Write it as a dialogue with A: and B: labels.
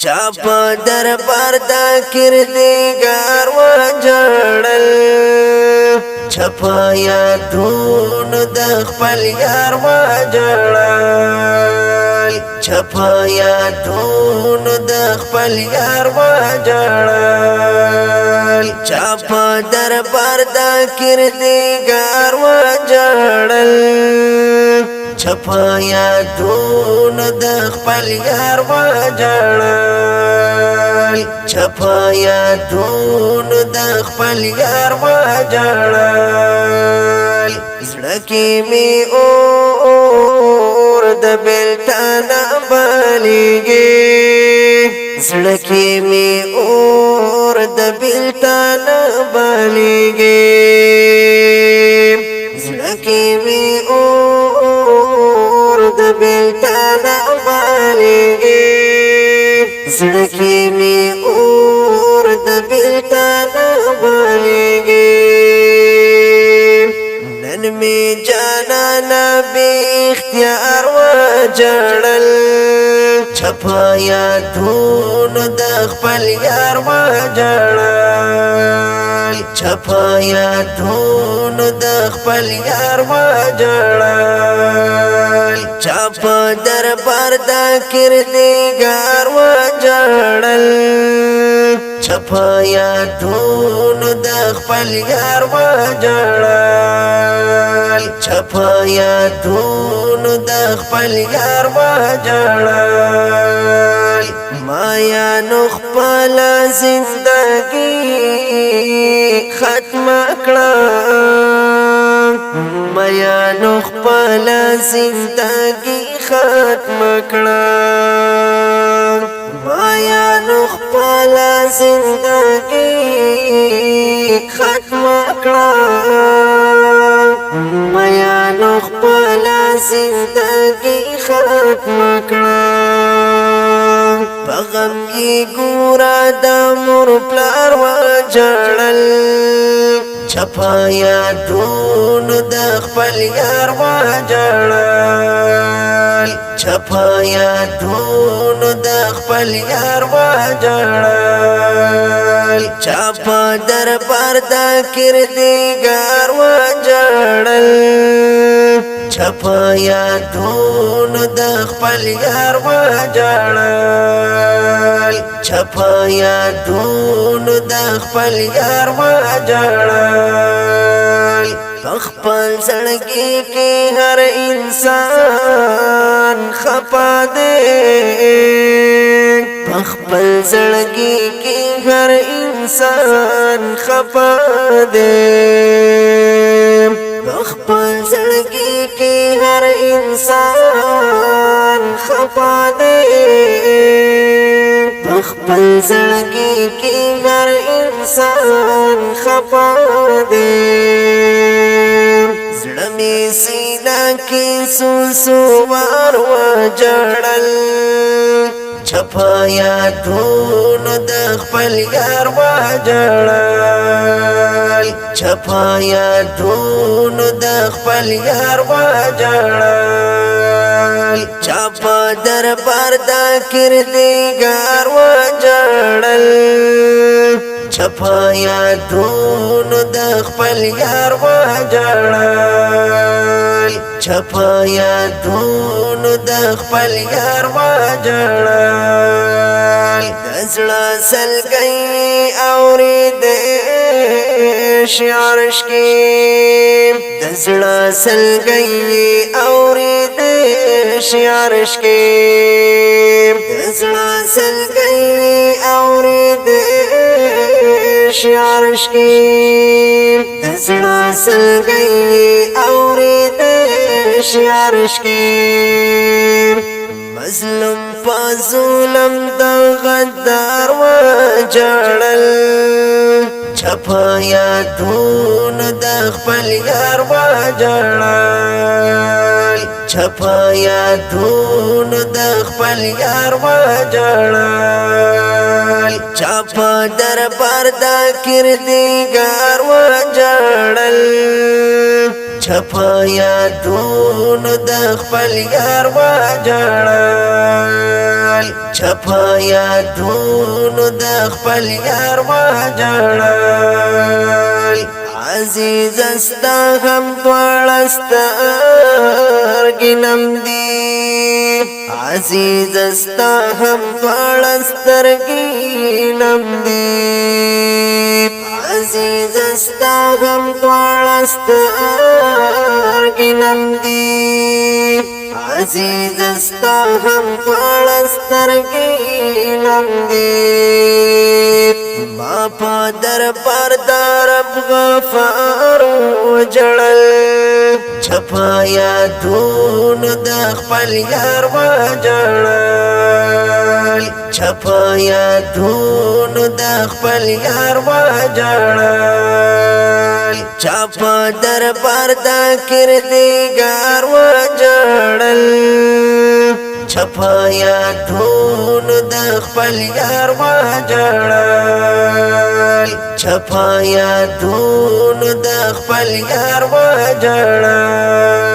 A: چاپ دربار دا کردگار و جړل چپا یادون د خپل یار و جړل چپا یادون د خپل یار و جړل چاپ دربار دا کردگار و جړل چپا یادون د خپل یار و جړل چپا یادون د خپل یار و جړل زړه کې می اور د بلتان بلیږي زړه کې می اور د بلتان بلیږي زړه کې می د بلتان بالېږي زړه کې مې اور د بلتان بالېږي نن مې جانانه بې اختیار وجړل چپا یادونه د خپل یار وجړل چپا یادونه د خپل یار وجړل چاپا دربار دا کردگار و جړل چپا یادون د خپل یار و جړل چپا یادون د خپل یار و جړل ما یا نخپل زندگی ختم کړه میا نخپل زندگی ختم کړه میا نخپل زندگی ختم کړه میا نخپل زندگی ختم کړه پغم یې ګورا د مور پلار و جړل چپا یادون د خپل یار و جړل چپا یادون د خپل یار و جړل چپا دربار دا کردگار و جړل چپا یادون د خپل یار و جړل چپا یادون د خپل یار و جړل خپل زړګي کې هر انسان خپا دے خپل زړګي کې هر انسان خپا دے خپل زړګي کې هر انسان خپا دے خپل زړګي کې هر انسان خپا دے زړه می سینا کې سو وار و جړل چپا یادون د خپل یار و جړل چپا یادون د خپل یار و جړل چپا دربار دا کردگار و جړل چپا یادون د خپل یار و جړل چپا یادون د خپل یار و جړل دزړه سلګي اورېدې شعرش کې دزړه سلګي اورېدې شعرش کې دزړه سلګي اورېدې شعرش کې دزړه سلګي اورېدې شعرش کې مظلوم په ظلم د غدار و جړل چپا یادون د خپل یار و جړل چپا یادون د خپل یار و جړل چپا دربار دا کردگار و جړل چپا یادون د خپل یار وجړل چپا یادون د خپل یار وجړل عزیز استا هم دوړستر ګنم دی عزیز استا هم دوړستر ګنم دی عزیز استا هم دوړستر ګنم دی عزیز استا هم دوړستر ګنم دی ما په دربار درب غفار وجړل چپا یادون د خپل یار وجړل چپا یادون د خپل یار وجړل چپا دربار د کردګار وجړل چپا یادون د خپل یار وجړل چپا یادون د خپل یار وجړل